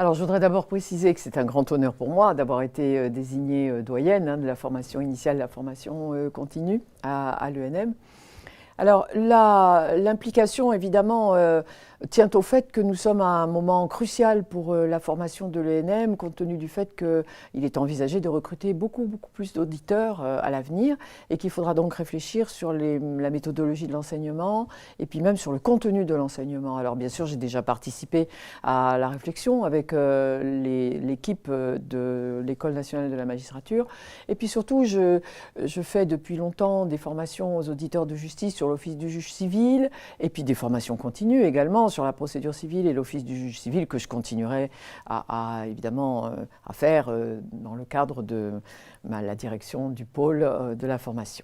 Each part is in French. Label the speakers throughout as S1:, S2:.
S1: Alors, je voudrais d'abord préciser que c'est un grand honneur pour moi d'avoir été désignée doyenne de la formation initiale, la formation continue à l'ENM. Alors, l'implication, évidemment, tient au fait que nous sommes à un moment crucial pour la formation de l'ENM, compte tenu du fait qu'il est envisagé de recruter beaucoup plus d'auditeurs à l'avenir et qu'il faudra donc réfléchir sur la méthodologie de l'enseignement et puis même sur le contenu de l'enseignement. Alors, bien sûr, j'ai déjà participé à la réflexion avec l'équipe de l'École nationale de la magistrature. Et puis surtout, je fais depuis longtemps des formations aux auditeurs de justice sur l'office du juge civil et puis des formations continues également sur la procédure civile et l'office du juge civil que je continuerai évidemment à faire dans le cadre de la direction du pôle de la formation.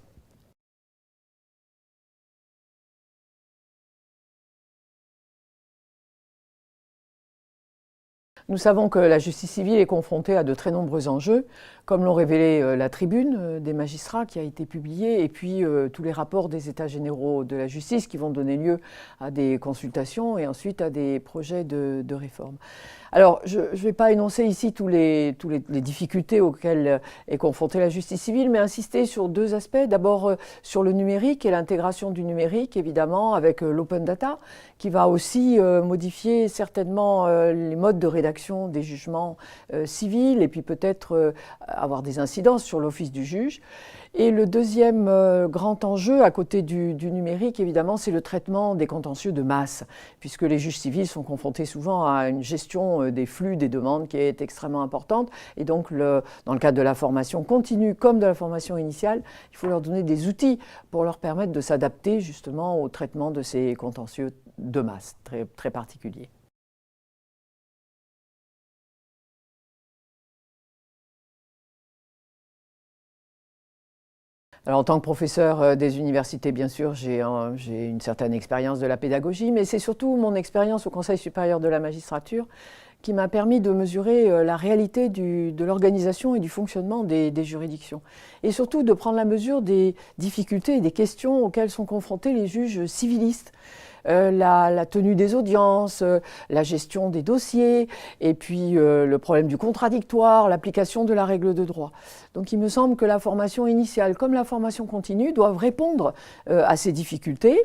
S1: Nous savons que la justice civile est confrontée à de très nombreux enjeux, comme l'ont révélé la tribune des magistrats qui a été publiée, et puis tous les rapports des États généraux de la justice qui vont donner lieu à des consultations et ensuite à des projets de réforme. Alors, je ne vais pas énoncer ici toutes les difficultés auxquelles est confrontée la justice civile, mais insister sur deux aspects. D'abord, sur le numérique et l'intégration du numérique, évidemment, avec l'open data, qui va aussi modifier certainement les modes de rédaction des jugements civils et puis peut-être avoir des incidences sur l'office du juge. Et le deuxième grand enjeu, à côté du numérique, évidemment, c'est le traitement des contentieux de masse, puisque les juges civils sont confrontés souvent à une gestion des flux, des demandes qui est extrêmement importante. Et donc, dans le cadre de la formation continue comme de la formation initiale, il faut leur donner des outils pour leur permettre de s'adapter justement au traitement de ces contentieux de masse très particuliers. Alors, en tant que professeur des universités, bien sûr, j'ai une certaine expérience de la pédagogie, mais c'est surtout mon expérience au Conseil supérieur de la magistrature qui m'a permis de mesurer la réalité de l'organisation et du fonctionnement des juridictions. Et surtout de prendre la mesure des difficultés et des questions auxquelles sont confrontés les juges civilistes. La tenue des audiences, la gestion des dossiers, et puis le problème du contradictoire, l'application de la règle de droit. Donc il me semble que la formation initiale comme la formation continue doivent répondre à ces difficultés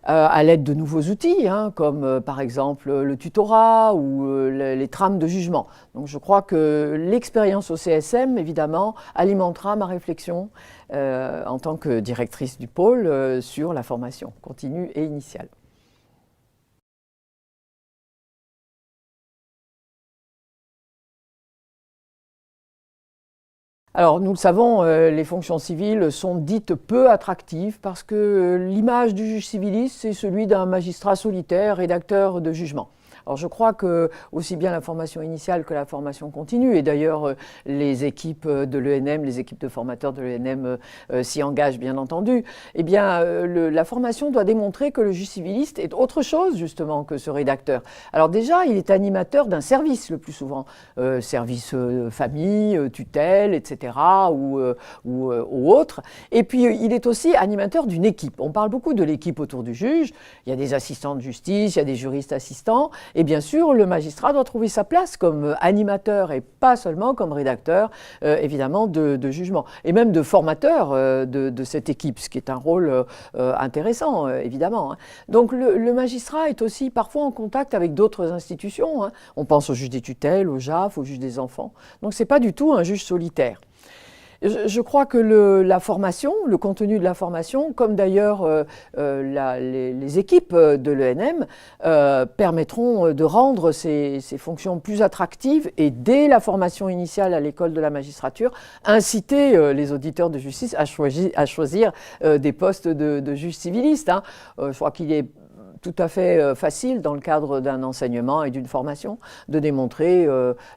S1: à l'aide de nouveaux outils, comme par exemple le tutorat ou les trames de jugement. Donc je crois que l'expérience au CSM, évidemment, alimentera ma réflexion en tant que directrice du pôle sur la formation continue et initiale. Alors, nous le savons, les fonctions civiles sont dites peu attractives parce que l'image du juge civiliste, c'est celui d'un magistrat solitaire, rédacteur de jugement. Alors je crois que aussi bien la formation initiale que la formation continue, et d'ailleurs les équipes de l'ENM, les équipes de formateurs de l'ENM s'y engagent bien entendu, eh bien la formation doit démontrer que le juge civiliste est autre chose justement que ce rédacteur. Alors déjà, il est animateur d'un service le plus souvent, service famille, tutelle, etc. ou autre. Et puis il est aussi animateur d'une équipe. On parle beaucoup de l'équipe autour du juge, il y a des assistants de justice, il y a des juristes assistants, et bien sûr, le magistrat doit trouver sa place comme animateur et pas seulement comme rédacteur, évidemment, de jugement. Et même de formateur de cette équipe, ce qui est un rôle intéressant, évidemment. Donc le magistrat est aussi parfois en contact avec d'autres institutions. On pense au juge des tutelles, au JAF, au juge des enfants. Donc ce n'est pas du tout un juge solitaire. Je crois que la formation, le contenu de la formation, comme d'ailleurs les équipes de l'ENM, permettront de rendre ces fonctions plus attractives et dès la formation initiale à l'école de la magistrature, inciter les auditeurs de justice à choisir des postes de juges civilistes. Je crois qu'il est tout à fait facile dans le cadre d'un enseignement et d'une formation de démontrer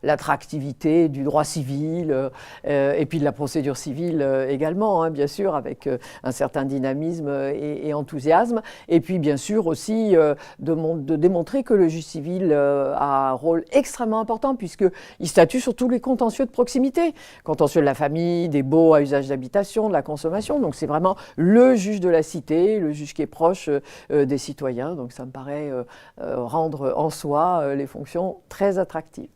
S1: l'attractivité du droit civil et puis de la procédure civile également, bien sûr, avec un certain dynamisme et enthousiasme. Et puis bien sûr aussi de démontrer que le juge civil a un rôle extrêmement important puisqu'il statue sur tous les contentieux de proximité, contentieux de la famille, des baux à usage d'habitation, de la consommation. Donc c'est vraiment le juge de la cité, le juge qui est proche des citoyens. Donc ça me paraît rendre en soi les fonctions très attractives.